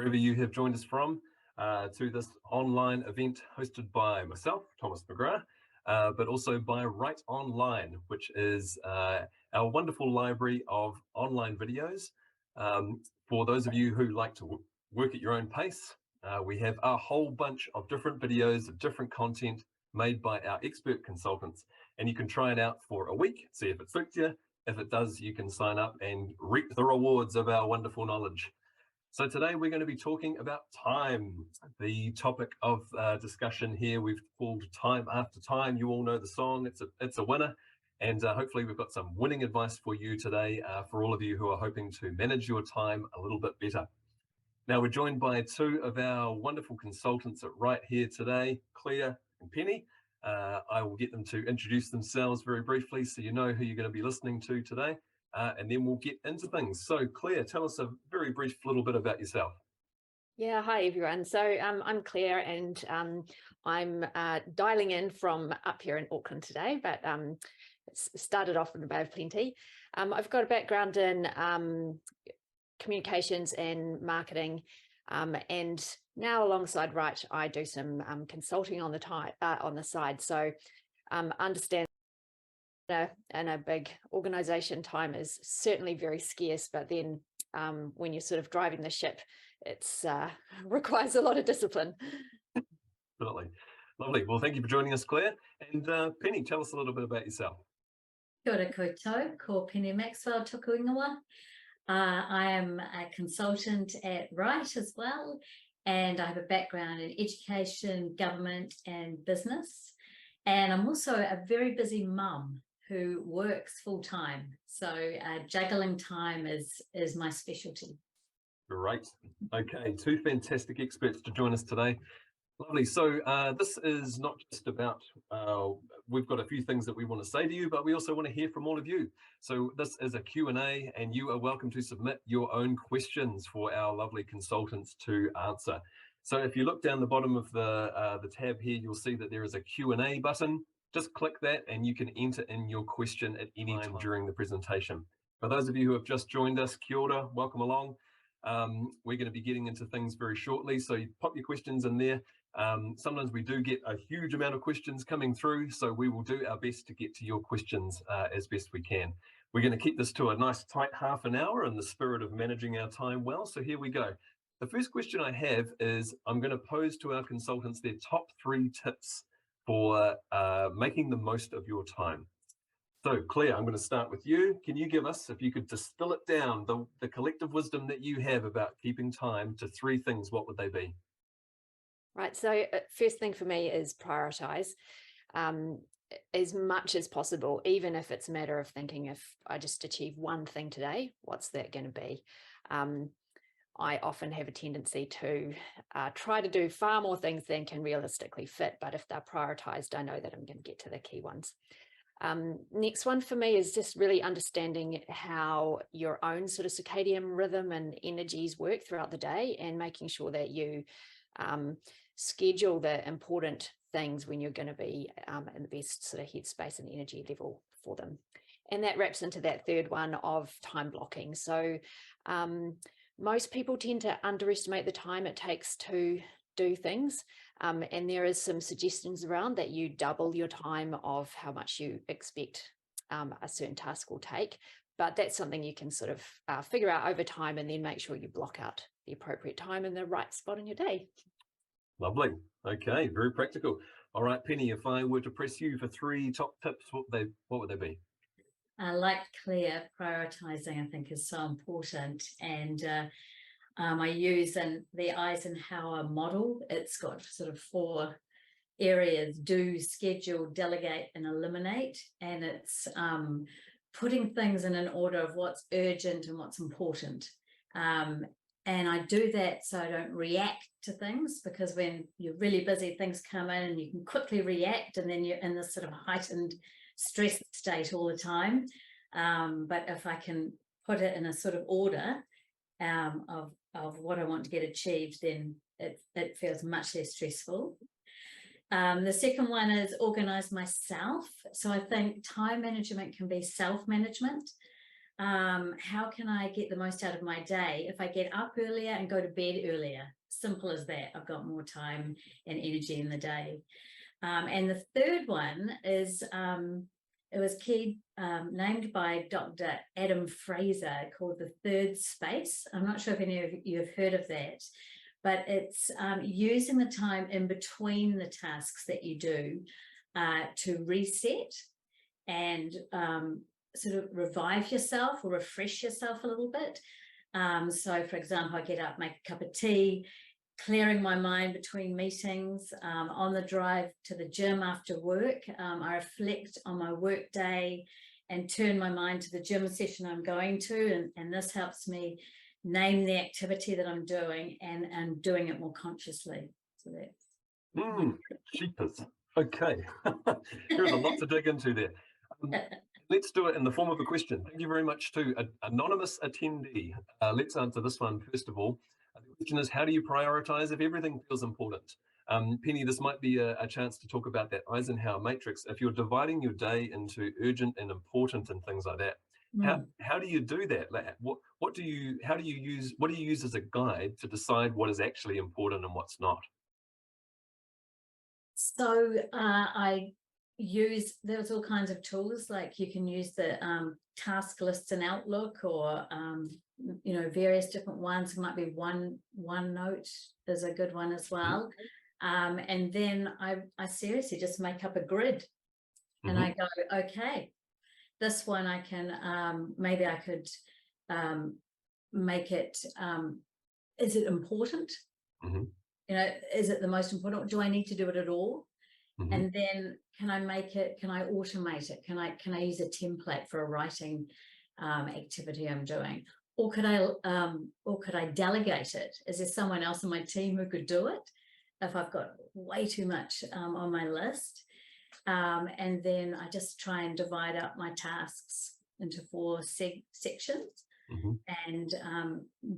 wherever you have joined us from, to this online event hosted by myself, Thomas McGrath, but also by Write Online, which is our wonderful library of online videos. For those of you who like to work at your own pace, we have a whole bunch of different videos of different content made by our expert consultants, and you can try it out for a week, see if it suits you. If it does, you can sign up and reap the rewards of our wonderful knowledge. So today we're going to be talking about time. The topic of discussion here we've called Time After Time. You all know the song, it's a winner. And hopefully we've got some winning advice for you today for all of you who are hoping to manage your time a little bit better. Now we're joined by two of our wonderful consultants right here today, Claire and Penny. I will get them to introduce themselves very briefly so you know who you're going to be listening to today. And then we'll get into things. So Claire, tell us a very brief little bit about yourself. Yeah, hi everyone. So I'm Claire, and I'm dialing in from up here in Auckland today, but it's started off in the Bay of Plenty. I've got a background in communications and marketing, and now alongside Write, I do some consulting on the side. So understand in a big organization, time is certainly very scarce, but then when you're sort of driving the ship, it's requires a lot of discipline. Absolutely. Lovely. Well, thank you for joining us, Claire. And Penny, tell us a little bit about yourself. Kia ora koutou, ko Penny Maxwell tuku ingoa. I am a consultant at Write as well, and I have a background in education, government and business. And I'm also a very busy mum who works full-time. So juggling time is my specialty. Great. Okay, two fantastic experts to join us today. Lovely. So this is not just about, we've got a few things that we want to say to you, but we also want to hear from all of you. So this is a Q&A, and you are welcome to submit your own questions for our lovely consultants to answer. So if you look down the bottom of the tab here, you'll see that there is a Q&A button. Just click that and you can enter in your question at any time during the presentation. For those of you who have just joined us, kia ora, welcome along. We're going to be getting into things very shortly, so you pop your questions in there. Sometimes we do get a huge amount of questions coming through, so we will do our best to get to your questions as best we can. We're going to keep this to a nice tight half an hour in the spirit of managing our time well, so here we go. The first question I have is, I'm going to pose to our consultants their top 3 tips for making the most of your time. So Claire, I'm going to start with you. Can you give us, if you could distill it down, the collective wisdom that you have about keeping time to 3 things, what would they be? Right, so first thing for me is prioritise as much as possible, even if it's a matter of thinking, if I just achieve one thing today, what's that going to be? I often have a tendency to try to do far more things than can realistically fit, but if they're prioritised, I know that I'm going to get to the key ones. Next one for me is just really understanding how your own sort of circadian rhythm and energies work throughout the day, and making sure that you schedule the important things when you're going to be in the best sort of headspace and energy level for them. And that wraps into that third one of time blocking. So most people tend to underestimate the time it takes to do things. And there is some suggestions around that you double your time of how much you expect a certain task will take. But that's something you can sort of figure out over time, and then make sure you block out the appropriate time in the right spot in your day. Lovely. Okay, very practical. All right, Penny, if I were to press you for 3 top tips, what would they be? Like Claire, prioritising I think is so important, and I use the Eisenhower model. It's got sort of 4 areas: do, schedule, delegate and eliminate, and it's putting things in an order of what's urgent and what's important. And I do that so I don't react to things, because when you're really busy, things come in and you can quickly react, and then you're in this sort of heightened stress state all the time. But if I can put it in a sort of order of what I want to get achieved, then it feels much less stressful. The second one is organize myself. So I think time management can be self-management. How can I get the most out of my day? If I get up earlier and go to bed earlier, simple as that, I've got more time and energy in the day. And the third one is, it was named by Dr. Adam Fraser, called the third space. I'm not sure if any of you have heard of that, but it's using the time in between the tasks that you do to reset and sort of revive yourself or refresh yourself a little bit. So for example, I get up, make a cup of tea, clearing my mind between meetings, on the drive to the gym after work. I reflect on my work day and turn my mind to the gym session I'm going to, and this helps me name the activity that I'm doing and doing it more consciously. So that's Cheapers. Okay. There's a lot to dig into there. Let's do it in the form of a question. Thank you very much to an anonymous attendee. Let's answer this one first of all. The question is, how do you prioritize if everything feels important? Penny, this might be a chance to talk about that Eisenhower matrix. If you're dividing your day into urgent and important and things like that, how do you do that? Like, what do you use as a guide to decide what is actually important and what's not? So there's all kinds of tools, like you can use the task lists in Outlook, or various different ones. It might be OneNote is a good one as well. And then I seriously just make up a grid, and I go, okay, this one I can maybe I could make it, is it important? Is it the most important? Do I need to do it at all? And then can I automate it? Can I use a template for a writing activity I'm doing? Or could I delegate it? Is there someone else on my team who could do it if I've got way too much on my list? And then I just try and divide up my tasks into 4 sections and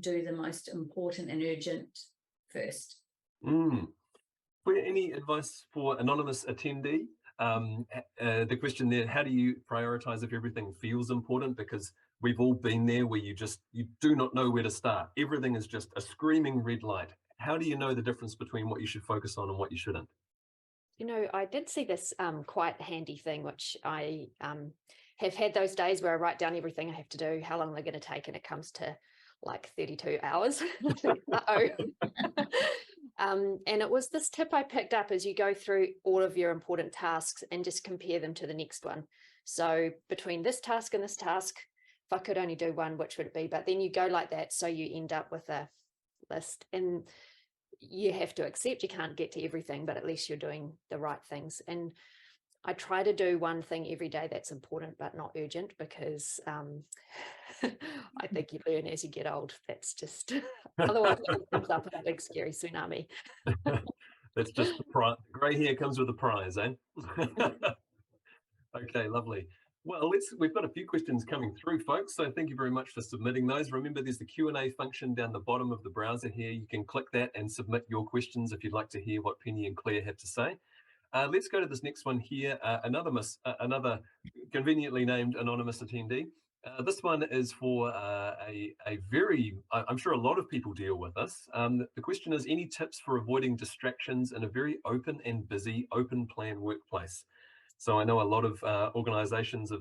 do the most important and urgent first. Any advice for anonymous attendee? The question there, how do you prioritize if everything feels important? Because we've all been there where you do not know where to start. Everything is just a screaming red light. How do you know the difference between what you should focus on and what you shouldn't? I did see this quite handy thing, which I have had those days where I write down everything I have to do, how long they're going to take, and it comes to like 32 hours. And it was this tip I picked up as you go through all of your important tasks and just compare them to the next one. So between this task and this task, if I could only do one, which would it be? But then you go like that, so you end up with a list, and you have to accept you can't get to everything, but at least you're doing the right things. And I try to do one thing every day that's important but not urgent, because I think you learn as you get old. That's just otherwise it ends up in a big scary tsunami. That's just the grey hair comes with a prize, eh? Okay, lovely. Well, we've got a few questions coming through, folks, so thank you very much for submitting those. Remember, there's the Q&A function down the bottom of the browser here. You can click that and submit your questions if you'd like to hear what Penny and Claire have to say. Let's go to this next one here, another conveniently named anonymous attendee. This one is for I'm sure a lot of people deal with this. The question is, any tips for avoiding distractions in a very open and busy, open plan workplace? So I know a lot of organizations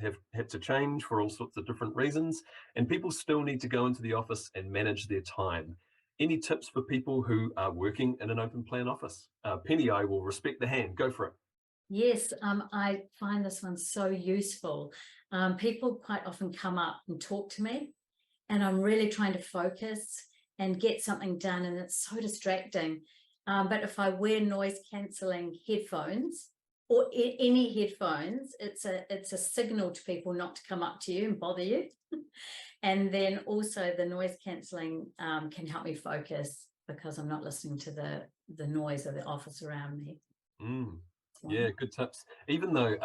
have had to change for all sorts of different reasons, and people still need to go into the office and manage their time. Any tips for people who are working in an open plan office? Penny, I will respect the hand. Go for it. Yes, I find this one so useful. People quite often come up and talk to me, and I'm really trying to focus and get something done, and it's so distracting. But if I wear noise cancelling headphones, or any headphones, it's a signal to people not to come up to you and bother you. And then also the noise cancelling can help me focus, because I'm not listening to the noise of the office around me. Yeah, good tips. Even though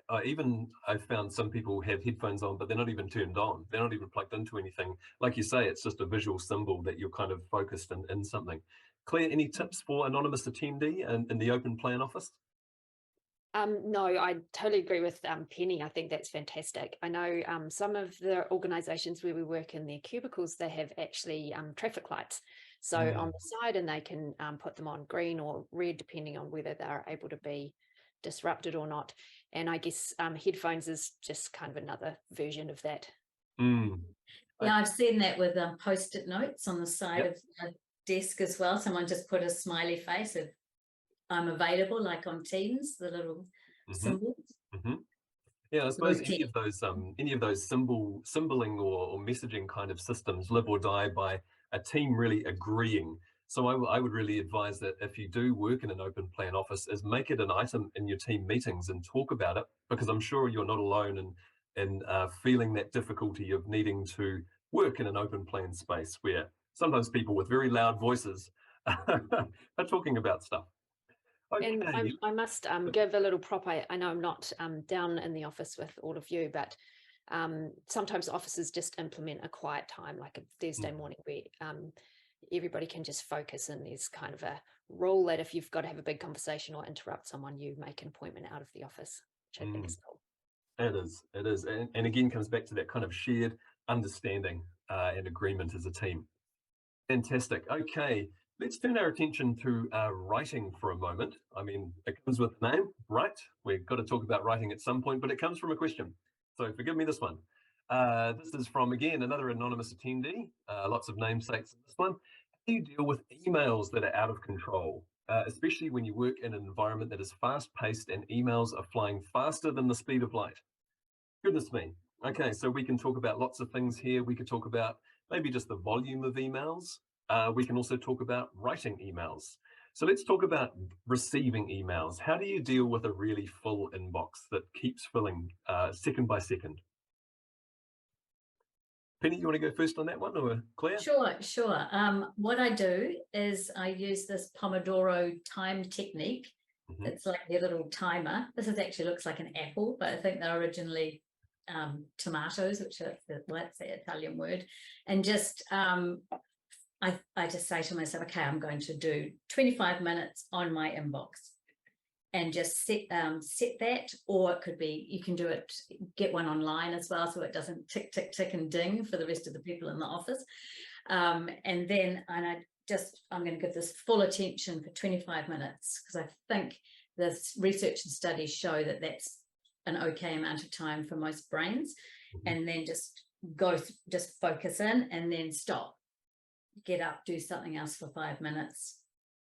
I've found some people have headphones on, but they're not even turned on. They're not even plugged into anything. Like you say, it's just a visual symbol that you're kind of focused in something. Claire, any tips for anonymous attendee in the open plan office? No, I totally agree with Penny. I think that's fantastic. I know some of the organisations where we work in their cubicles, they have actually traffic lights. So on the side, and they can put them on green or red, depending on whether they're able to be disrupted or not. And I guess headphones is just kind of another version of that. Yeah, I've seen that with post-it notes on the side of the desk as well. Someone just put a smiley face of I'm available, like on Teams, the little symbols. Yeah, I suppose any of those symboling or messaging kind of systems live or die by a team really agreeing. So I would really advise that if you do work in an open plan office, is make it an item in your team meetings and talk about it, because I'm sure you're not alone in feeling that difficulty of needing to work in an open plan space where sometimes people with very loud voices are talking about stuff. Okay. And I must give a little prop. I know I'm not down in the office with all of you, but sometimes offices just implement a quiet time, like a Thursday morning, where everybody can just focus, and there's kind of a rule that if you've got to have a big conversation or interrupt someone, you make an appointment out of the office, which I think is cool. It is. And again, comes back to that kind of shared understanding and agreement as a team. Fantastic. Okay, let's turn our attention to writing for a moment. I mean, it comes with the name, right? We've got to talk about writing at some point, but it comes from a question. So forgive me this one. This is from, again, another anonymous attendee. Lots of namesakes in this one. How do you deal with emails that are out of control, especially when you work in an environment that is fast-paced and emails are flying faster than the speed of light? Goodness me. Okay, so we can talk about lots of things here. We could talk about maybe just the volume of emails. We can also talk about writing emails. So let's talk about receiving emails. How do you deal with a really full inbox that keeps filling second by second? Penny, you want to go first on that one, or Claire? Sure. What I do is I use this Pomodoro time technique. It's like a little timer. This actually looks like an apple, but I think they're originally tomatoes, which is that's the Italian word. And just I just say to myself, okay, I'm going to do 25 minutes on my inbox, and just set that, or it could be, you can do it, get one online as well, so it doesn't tick, tick, tick and ding for the rest of the people in the office. I'm going to give this full attention for 25 minutes, because I think this research and studies show that that's an okay amount of time for most brains. And then just focus in, and then stop, get up, do something else for 5 minutes,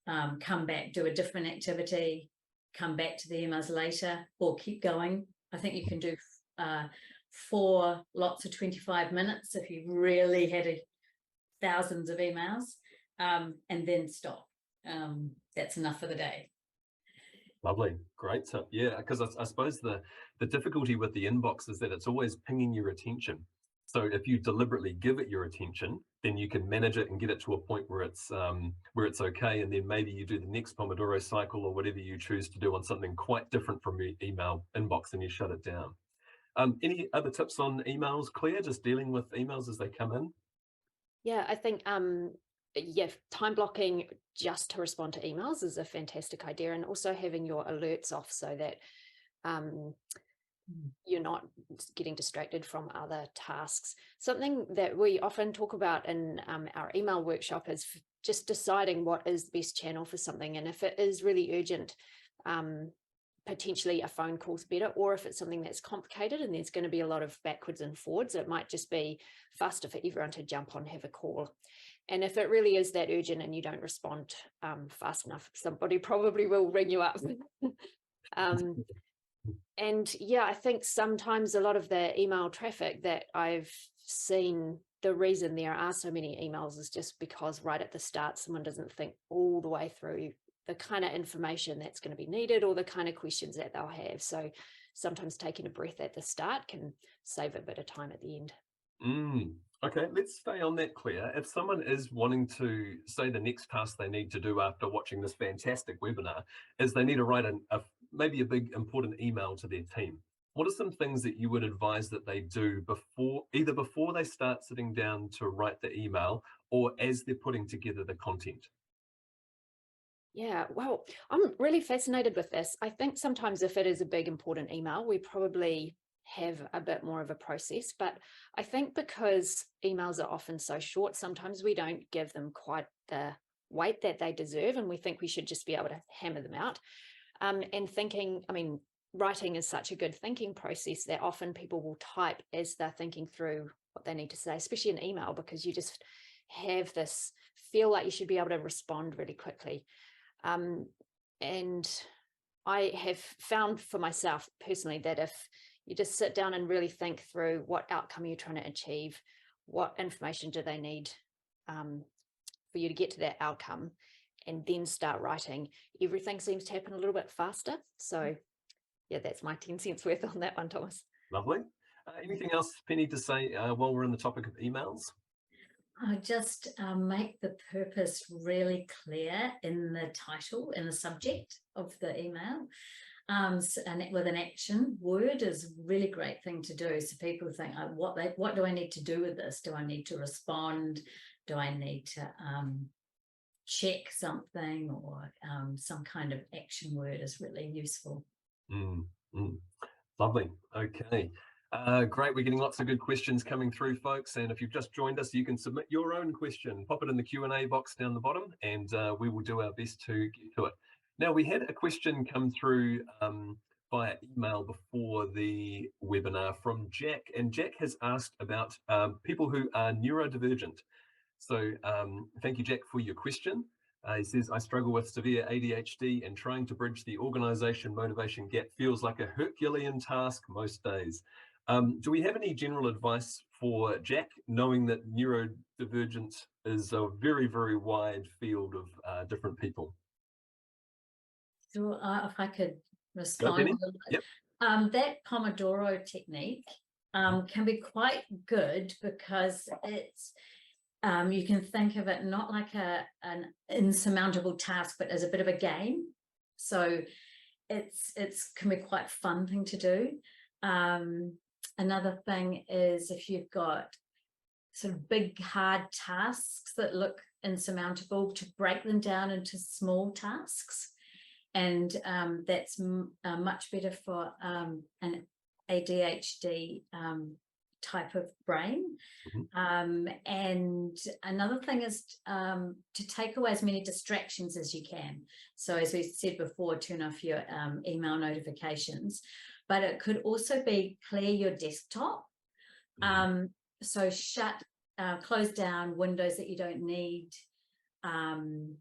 come back, do a different activity, come back to the emails later, or keep going. I think you can do 4 lots of 25 minutes if you really had thousands of emails, and then stop. That's enough for the day. Lovely, great tip. Yeah, because I suppose the difficulty with the inbox is that it's always pinging your attention. So if you deliberately give it your attention, then you can manage it and get it to a point where it's okay, and then maybe you do the next Pomodoro cycle or whatever you choose to do on something quite different from your email inbox, and you shut it down. Any other tips on emails, Claire? Just dealing with emails as they come in? Yeah, I think time blocking just to respond to emails is a fantastic idea, and also having your alerts off so that you're not getting distracted from other tasks. Something that we often talk about in our email workshop is just deciding what is the best channel for something, and if it is really urgent, potentially a phone call's better, or if it's something that's complicated and there's going to be a lot of backwards and forwards, it might just be faster for everyone to jump on, have a call. And if it really is that urgent and you don't respond fast enough, somebody probably will ring you up. And yeah, I think sometimes a lot of the email traffic that I've seen, the reason there are so many emails is just because right at the start, someone doesn't think all the way through the kind of information that's going to be needed or the kind of questions that they'll have. So sometimes taking a breath at the start can save a bit of time at the end. Okay, let's stay on that, Claire. If someone is wanting to say the next task they need to do after watching this fantastic webinar is they need to write maybe a big important email to their team, what are some things that you would advise that they do either before they start sitting down to write the email or as they're putting together the content? Yeah, well, I'm really fascinated with this. I think sometimes if it is a big, important email, we probably have a bit more of a process. But I think because emails are often so short, sometimes we don't give them quite the weight that they deserve. And we think we should just be able to hammer them out. And thinking, I mean, writing is such a good thinking process that often people will type as they're thinking through what they need to say, especially in email, because you just have this feel like you should be able to respond really quickly. And I have found for myself personally that if you just sit down and really think through what outcome you're trying to achieve, what information do they need for you to get to that outcome, and then start writing, everything seems to happen a little bit faster. So yeah, that's my 10 cents worth on that one, Thomas. Lovely. Anything else, Penny, to say while we're on the topic of emails? I just make the purpose really clear in the title, in the subject of the email. And with an action word is a really great thing to do. So people think, what do I need to do with this? Do I need to respond? Do I need to check something, or some kind of action word is really useful. Lovely. Okay. Great. We're getting lots of good questions coming through, folks. And if you've just joined us, you can submit your own question. Pop it in the Q&A box down the bottom, and we will do our best to get to it. Now, we had a question come through via email before the webinar from Jack, and Jack has asked about people who are neurodivergent. So thank you, Jack, for your question. He says, I struggle with severe ADHD, and trying to bridge the organisation motivation gap feels like a Herculean task most days. Do we have any general advice for Jack, knowing that neurodivergence is a very, very wide field of different people? So if I could respond, yep. That Pomodoro technique can be quite good, because it's you can think of it not like an insurmountable task, but as a bit of a game. So it's can be quite a fun thing to do. Another thing is, if you've got sort of big, hard tasks that look insurmountable, to break them down into small tasks. And that's much better for an ADHD type of brain. And another thing is to take away as many distractions as you can. So as we said before, turn off your email notifications, but it could also be clear your desktop. So close down windows that you don't need, and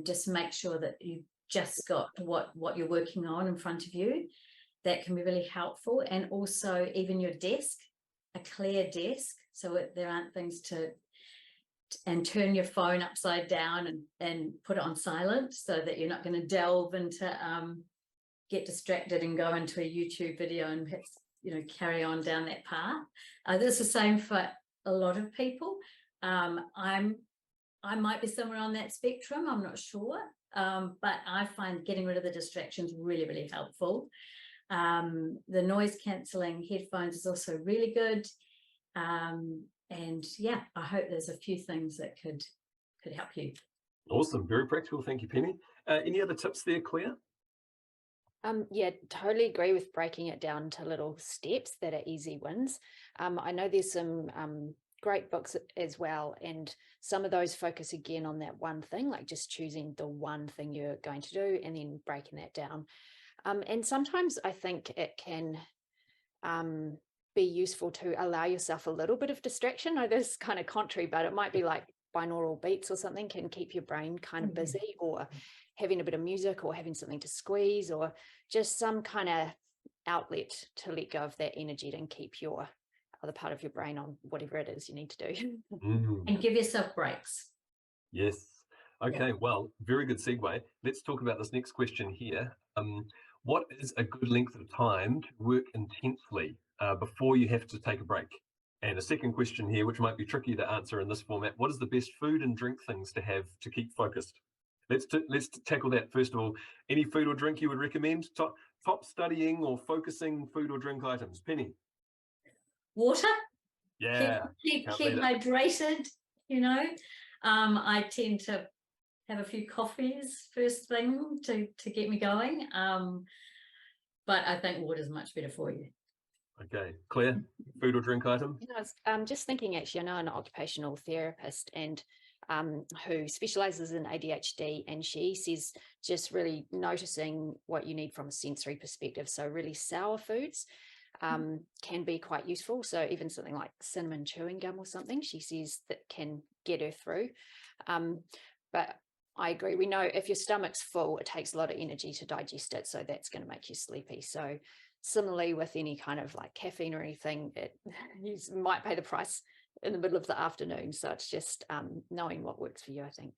just make sure that you've just got what you're working on in front of you. That can be really helpful. And also even your desk, a clear desk, so there aren't things and turn your phone upside down and put it on silent, so that you're not going to delve into get distracted and go into a YouTube video and perhaps carry on down that path. This is the same for a lot of people. I might be somewhere on that spectrum, I'm not sure, but I find getting rid of the distractions really, really helpful. The noise cancelling headphones is also really good. And yeah, I hope there's a few things that could help you. Awesome, very practical. Thank you, Penny. Any other tips there, Claire? Yeah, totally agree with breaking it down to little steps that are easy wins. I know there's some great books as well, and some of those focus again on that one thing, like just choosing the one thing you're going to do and then breaking that down. And sometimes I think it can be useful to allow yourself a little bit of distraction. I know this is kind of contrary, but it might be like binaural beats or something can keep your brain kind of busy, or having a bit of music, or having something to squeeze, or just some kind of outlet to let go of that energy and keep your other part of your brain on whatever it is you need to do. And give yourself breaks. Yes. Okay, well, very good segue. Let's talk about this next question here. What is a good length of time to work intensely before you have to take a break? And a second question here, which might be tricky to answer in this format: what is the best food and drink things to have to keep focused? Let's tackle that first of all. Any food or drink you would recommend? Top studying or focusing food or drink items? Penny? Water. Yeah. Keep hydrated. I tend to have a few coffees first thing to get me going. But I think water is much better for you. Okay, Claire, food or drink item? You know, I'm just thinking, actually, I know an occupational therapist and who specializes in ADHD, and she says just really noticing what you need from a sensory perspective. So really sour foods can be quite useful. So even something like cinnamon chewing gum or something, she says that can get her through. But I agree. We know if your stomach's full, it takes a lot of energy to digest it. So that's going to make you sleepy. So similarly with any kind of like caffeine or anything, you might pay the price in the middle of the afternoon. So it's just knowing what works for you, I think.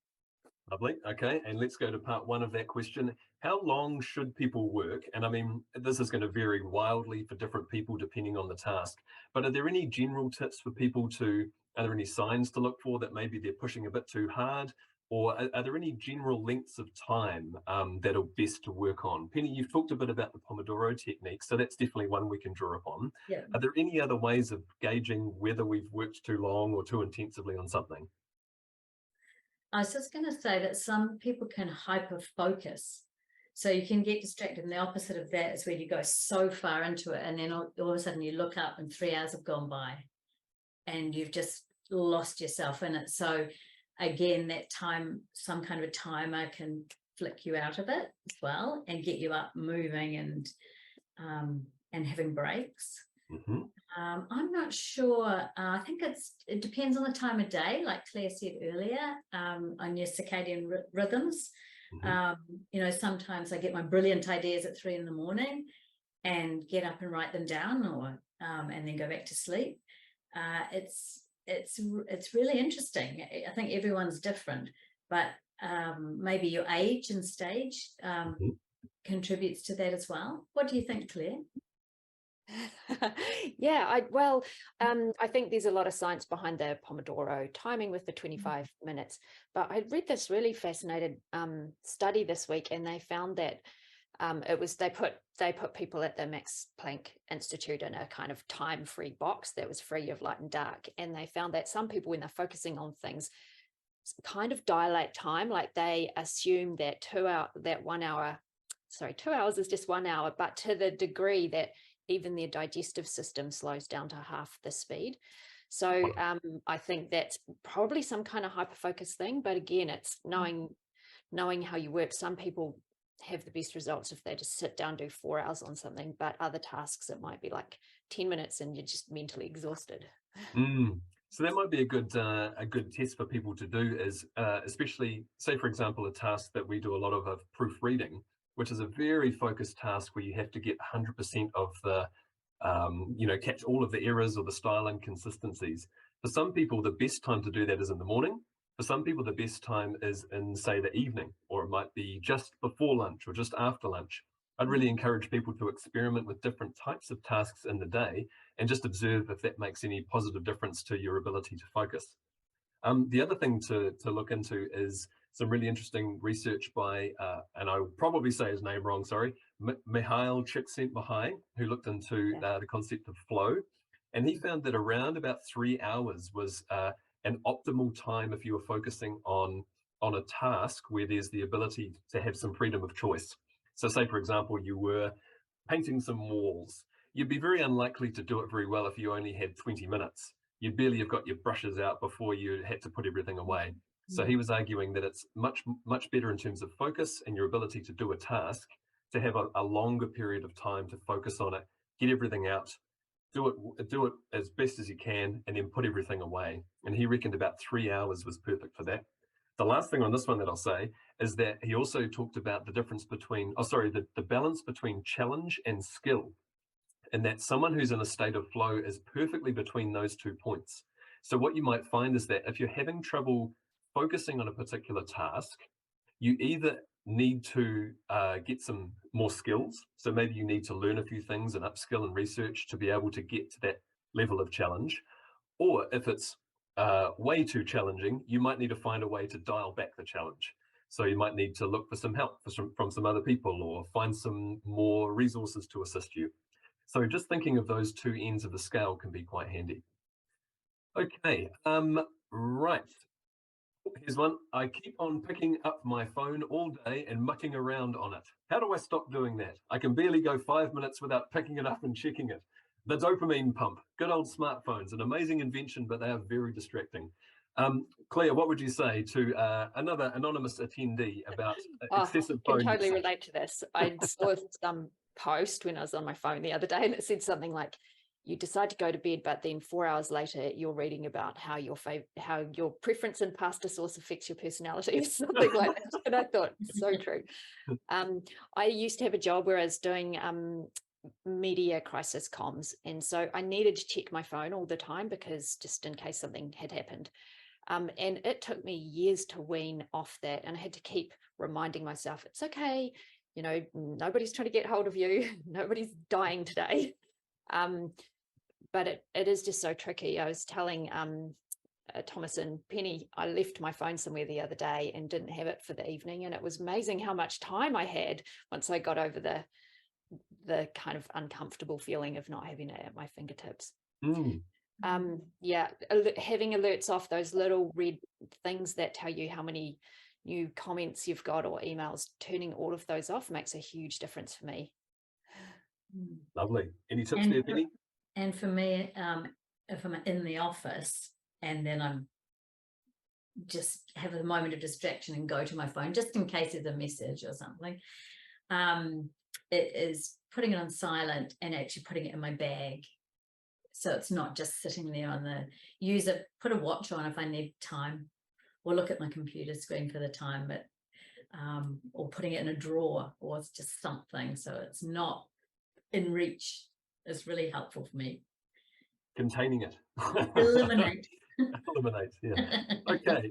Lovely. Okay, and let's go to part one of that question. How long should people work? And I mean, this is going to vary wildly for different people depending on the task, but are there any general tips for people are there any signs to look for that maybe they're pushing a bit too hard? Or are there any general lengths of time that are best to work on? Penny, you've talked a bit about the Pomodoro technique, so that's definitely one we can draw upon. Yeah. Are there any other ways of gauging whether we've worked too long or too intensively on something? I was just going to say that some people can hyper focus. So you can get distracted, and the opposite of that is where you go so far into it, and then all of a sudden you look up and 3 hours have gone by and you've just lost yourself in it. So again, that time, some kind of a timer can flick you out of it as well and get you up moving and having breaks. Mm-hmm. I'm not sure. I think it depends on the time of day, like Claire said earlier, on your circadian rhythms. Mm-hmm. Sometimes I get my brilliant ideas at 3 a.m. and get up and write them down, or and then go back to sleep. It's really interesting. I think everyone's different, but maybe your age and stage Mm-hmm. contributes to that as well. What do you think, Claire? Yeah, I think there's a lot of science behind the Pomodoro timing with the 25 minutes, but I read this really fascinating study this week, and they found that they put people at the Max Planck Institute in a kind of time-free box that was free of light and dark, and they found that some people, when they're focusing on things, kind of dilate time, like they assume that 2 hours is just 1 hour, but to the degree that even their digestive system slows down to half the speed. So I think that's probably some kind of hyper-focus thing, but again, it's knowing how you work. Some people have the best results if they just sit down, do 4 hours on something, but other tasks, it might be like 10 minutes and you're just mentally exhausted. So that might be a good test for people to do is, especially, say, for example, a task that we do a lot of proofreading, which is a very focused task where you have to get 100% of the, catch all of the errors or the style inconsistencies. For some people, the best time to do that is in the morning. For some people, the best time is in, say, the evening, or it might be just before lunch or just after lunch. I'd really encourage people to experiment with different types of tasks in the day and just observe if that makes any positive difference to your ability to focus. The other thing to look into is some really interesting research by, and I will probably say his name wrong, sorry, Mihail Csikszentmihalyi, who looked into the concept of flow. And he found that around about 3 hours was an optimal time if you were focusing on a task where there's the ability to have some freedom of choice. So say, for example, you were painting some walls. You'd be very unlikely to do it very well if you only had 20 minutes. You'd barely have got your brushes out before you had to put everything away. So he was arguing that it's much, much better in terms of focus and your ability to do a task to have a longer period of time to focus on it, get everything out, do it as best as you can, and then put everything away. And he reckoned about 3 hours was perfect for that. The last thing on this one that I'll say is that he also talked about the difference between, the balance between challenge and skill. And that someone who's in a state of flow is perfectly between those 2 points. So what you might find is that if you're having trouble focusing on a particular task, you either need to get some more skills. So maybe you need to learn a few things and upskill and research to be able to get to that level of challenge. Or if it's way too challenging, you might need to find a way to dial back the challenge. So you might need to look for some help from some other people or find some more resources to assist you. So just thinking of those 2 ends of the scale can be quite handy. Okay, right. Here's one. I keep on picking up my phone all day and mucking around on it. How do I stop doing that? I can barely go 5 minutes without picking it up and checking it. The dopamine pump. Good old smartphones. An amazing invention, but they are very distracting. Claire, what would you say to another anonymous attendee about excessive I can phone totally usage? relate to this. I saw some post when I was on my phone the other day, and it said something like, you decide to go to bed, but then 4 hours later, you're reading about how your preference in pasta sauce affects your personality, or something like that. And I thought, so true. I used to have a job where I was doing media crisis comms, and so I needed to check my phone all the time because just in case something had happened. And it took me years to wean off that, and I had to keep reminding myself, it's okay, you know, nobody's trying to get hold of you, nobody's dying today. But it is just so tricky. I was telling Thomas and Penny, I left my phone somewhere the other day and didn't have it for the evening, and it was amazing how much time I had once I got over the kind of uncomfortable feeling of not having it at my fingertips. Yeah, having alerts off, those little red things that tell you how many new comments you've got or emails, turning all of those off makes a huge difference for me. Lovely. Any tips there, Penny? And for me, if I'm in the office and then I'm just have a moment of distraction and go to my phone, just in case there's a message or something, it is putting it on silent and actually putting it in my bag. So it's not just sitting there on put a watch on if I need time, or look at my computer screen for the time, but or putting it in a drawer, or it's just something so it's not in reach is really helpful for me. Containing it. Eliminate. Eliminate, yeah. Okay,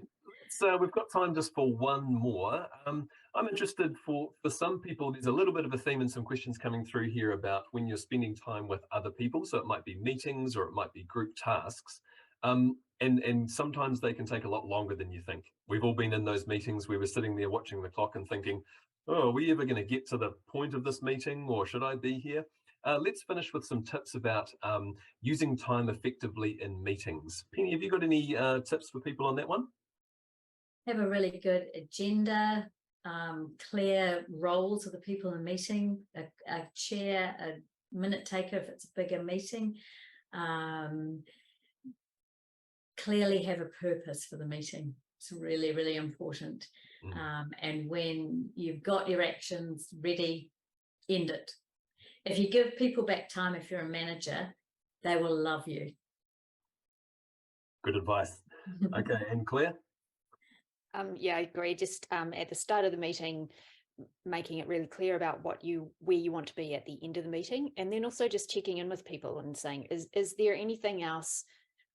so we've got time just for one more. I'm interested for some people, there's a little bit of a theme and some questions coming through here about when you're spending time with other people. So it might be meetings or it might be group tasks. And sometimes they can take a lot longer than you think. We've all been in those meetings where we're sitting there watching the clock and thinking, oh, are we ever going to get to the point of this meeting, or should I be here? Let's finish with some tips about using time effectively in meetings. Penny, have you got any tips for people on that one? Have a really good agenda, clear roles of the people in the meeting, a chair, a minute taker if it's a bigger meeting. Clearly have a purpose for the meeting. It's really, really important. And when you've got your actions ready, end it. If you give people back time, if you're a manager, they will love you. Good advice. Okay, and Claire? Yeah, I agree. Just at the start of the meeting, making it really clear about where you want to be at the end of the meeting, and then also just checking in with people and saying, is there anything else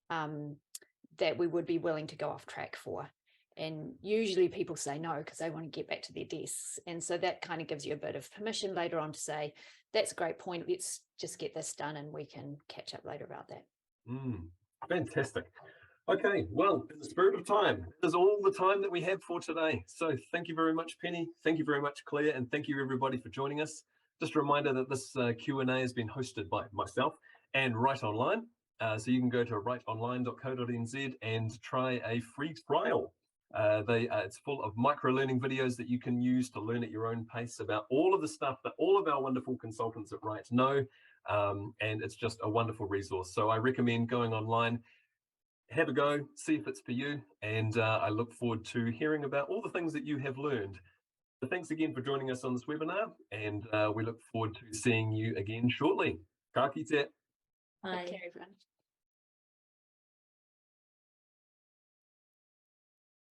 that we would be willing to go off track for? And usually people say no because they want to get back to their desks, and so that kind of gives you a bit of permission later on to say, that's a great point, let's just get this done and we can catch up later about that. Fantastic. Okay, well, in the spirit of time, this is all the time that we have for today. So thank you very much, Penny. Thank you very much, Claire. And thank you, everybody, for joining us. Just a reminder that this Q&A has been hosted by myself and Write Online. So you can go to writeonline.co.nz and try a free trial. It's full of micro-learning videos that you can use to learn at your own pace about all of the stuff that all of our wonderful consultants at Write know. And it's just a wonderful resource. So I recommend going online, have a go, see if it's for you, and I look forward to hearing about all the things that you have learned. So thanks again for joining us on this webinar, and we look forward to seeing you again shortly. Ka kite. Bye. Take care, everyone.